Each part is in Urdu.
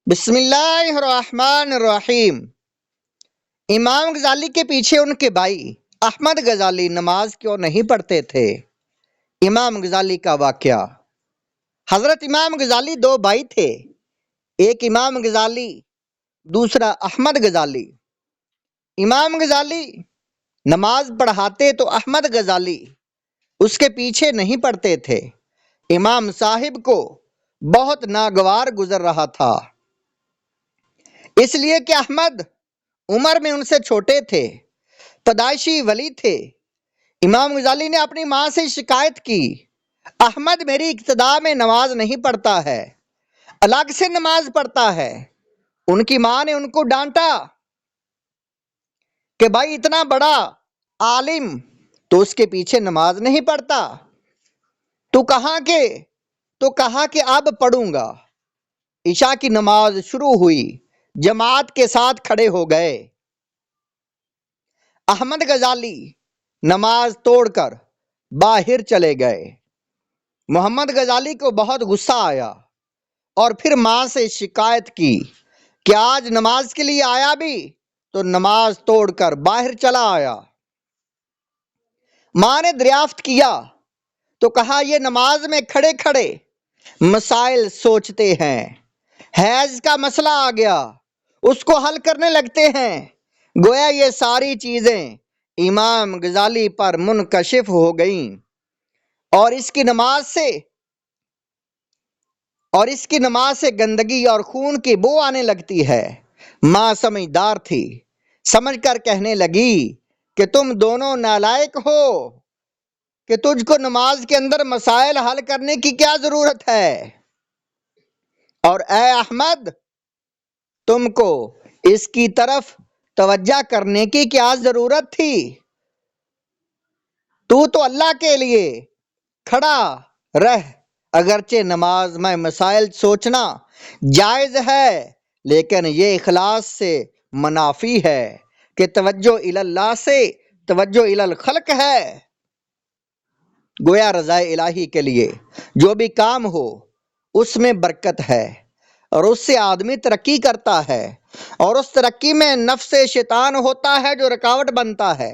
بسم اللہ الرحمن الرحیم۔ امام غزالی کے پیچھے ان کے بھائی احمد غزالی نماز کیوں نہیں پڑھتے تھے؟ امام غزالی کا واقعہ۔ حضرت امام غزالی دو بھائی تھے، ایک امام غزالی، دوسرا احمد غزالی۔ امام غزالی نماز پڑھاتے تو احمد غزالی اس کے پیچھے نہیں پڑھتے تھے۔ امام صاحب کو بہت ناگوار گزر رہا تھا، اس لیے کہ احمد عمر میں ان سے چھوٹے تھے، پیدائشی ولی تھے۔ امام غزالی نے اپنی ماں سے شکایت کی، احمد میری ابتدا میں نماز نہیں پڑھتا ہے، الگ سے نماز پڑھتا ہے۔ ان کی ماں نے ان کو ڈانٹا کہ بھائی اتنا بڑا عالم تو اس کے پیچھے نماز نہیں پڑھتا، تو کہا کہ اب پڑھوں گا۔ عشاء کی نماز شروع ہوئی، جماعت کے ساتھ کھڑے ہو گئے۔ احمد غزالی نماز توڑ کر باہر چلے گئے۔ محمد غزالی کو بہت غصہ آیا اور پھر ماں سے شکایت کی کہ آج نماز کے لیے آیا بھی تو نماز توڑ کر باہر چلا آیا۔ ماں نے دریافت کیا تو کہا یہ نماز میں کھڑے کھڑے مسائل سوچتے ہیں، حیض کا مسئلہ آ گیا اس کو حل کرنے لگتے ہیں۔ گویا یہ ساری چیزیں امام غزالی پر منکشف ہو گئیں اور اس کی نماز سے گندگی اور خون کی بو آنے لگتی ہے۔ ماں سمجھدار تھی، سمجھ کر کہنے لگی کہ تم دونوں نالائق ہو کہ تجھ کو نماز کے اندر مسائل حل کرنے کی کیا ضرورت ہے، اور اے احمد تم کو اس کی طرف توجہ کرنے کی کیا ضرورت تھی؟ تو اللہ کے لیے کھڑا رہ۔ اگرچہ نماز میں مسائل سوچنا جائز ہے، لیکن یہ اخلاص سے منافی ہے کہ توجہ اللہ سے توجہ الخلق ہے۔ گویا رضا الہی کے لیے جو بھی کام ہو اس میں برکت ہے اور اس سے آدمی ترقی کرتا ہے، اور اس ترقی میں نفس شیطان ہوتا ہے جو رکاوٹ بنتا ہے،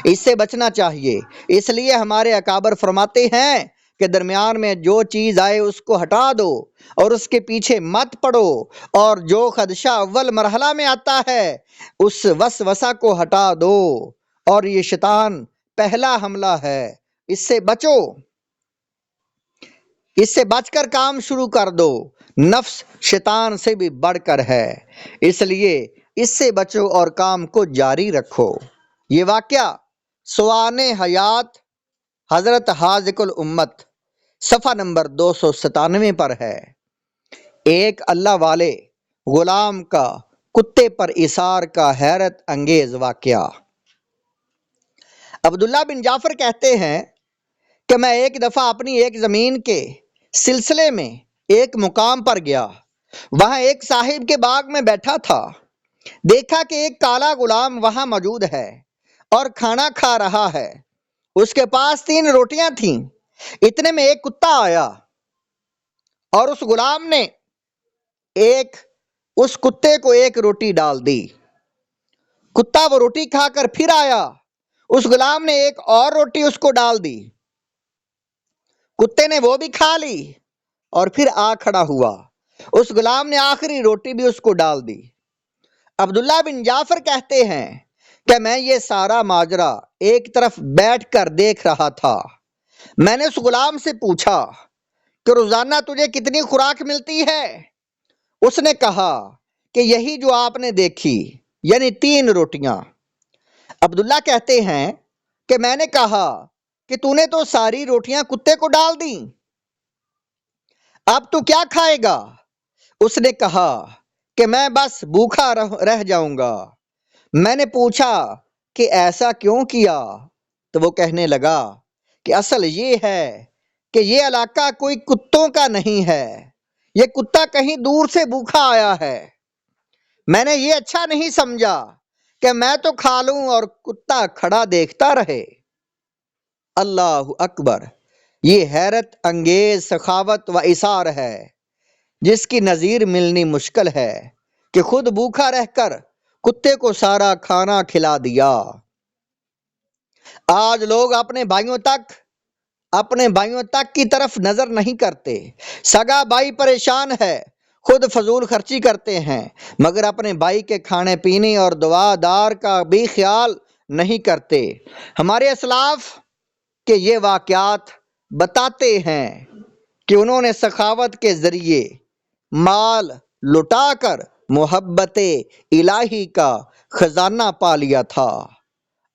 اس سے بچنا چاہیے۔ اس لیے ہمارے اکابر فرماتے ہیں کہ درمیان میں جو چیز آئے اس کو ہٹا دو اور اس کے پیچھے مت پڑو، اور جو خدشہ اول مرحلہ میں آتا ہے اس وسوسہ کو ہٹا دو، اور یہ شیطان پہلا حملہ ہے، اس سے بچو، اس سے بچ کر کام شروع کر دو۔ نفس شیطان سے بھی بڑھ کر ہے، اس لیے اس سے بچو اور کام کو جاری رکھو۔ یہ واقعہ سوان حیات حضرت حاذق الامت صفحہ نمبر 297 پر ہے۔ ایک اللہ والے غلام کا کتے پر اثار کا حیرت انگیز واقعہ۔ عبداللہ بن جعفر کہتے ہیں کہ میں ایک دفعہ اپنی ایک زمین کے سلسلے میں ایک مقام پر گیا، وہاں ایک صاحب کے باغ میں بیٹھا تھا۔ دیکھا کہ ایک کالا غلام وہاں موجود ہے اور کھانا کھا رہا ہے، اس کے پاس 3 روٹیاں تھیں۔ اتنے میں ایک کتا آیا اور اس غلام نے اس کتے کو ایک روٹی ڈال دی۔ کتا وہ روٹی کھا کر پھر آیا، اس غلام نے ایک اور روٹی اس کو ڈال دی، کتے نے وہ بھی کھا لی اور پھر آ کھڑا ہوا، اس غلام نے آخری روٹی بھی اس کو ڈال دی۔ عبداللہ بن جعفر کہتے ہیں کہ میں یہ سارا ماجرا ایک طرف بیٹھ کر دیکھ رہا تھا۔ میں نے اس غلام سے پوچھا کہ روزانہ تجھے کتنی خوراک ملتی ہے؟ اس نے کہا کہ یہی جو آپ نے دیکھی، یعنی 3 روٹیاں۔ عبداللہ کہتے ہیں کہ میں نے کہا کہ تو نے تو ساری روٹیاں کتے کو ڈال دیں، اب تو کیا کھائے گا؟ اس نے کہا کہ میں بس بھوکا رہ جاؤں گا۔ میں نے پوچھا کہ ایسا کیوں کیا؟ تو وہ کہنے لگا کہ اصل یہ ہے کہ یہ علاقہ کوئی کتوں کا نہیں ہے، یہ کتا کہیں دور سے بھوکا آیا ہے۔ میں نے یہ اچھا نہیں سمجھا کہ میں تو کھا لوں اور کتا کھڑا دیکھتا رہے۔ اللہ اکبر! یہ حیرت انگیز سخاوت و اثار ہے۔ جس کی نظیر ملنی مشکل ہے، کہ خود بھوکا رہ کر کتے کو سارا کھانا کھلا دیا۔ آج لوگ اپنے بھائیوں تک کی طرف نظر نہیں کرتے۔ سگا بھائی پریشان ہے، خود فضول خرچی کرتے ہیں، مگر اپنے بھائی کے کھانے پینے اور دعا دار کا بھی خیال نہیں کرتے۔ ہمارے اسلاف کے یہ واقعات بتاتے ہیں کہ انہوں نے سخاوت کے ذریعے مال لٹا کر محبت الہی کا خزانہ پا لیا تھا۔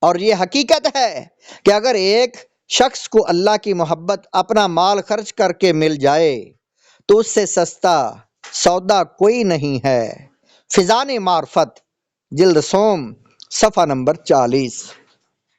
اور یہ حقیقت ہے کہ اگر ایک شخص کو اللہ کی محبت اپنا مال خرچ کر کے مل جائے تو اس سے سستا سودا کوئی نہیں ہے۔ فیضان معرفت، جلد سوم، صفحہ نمبر 40۔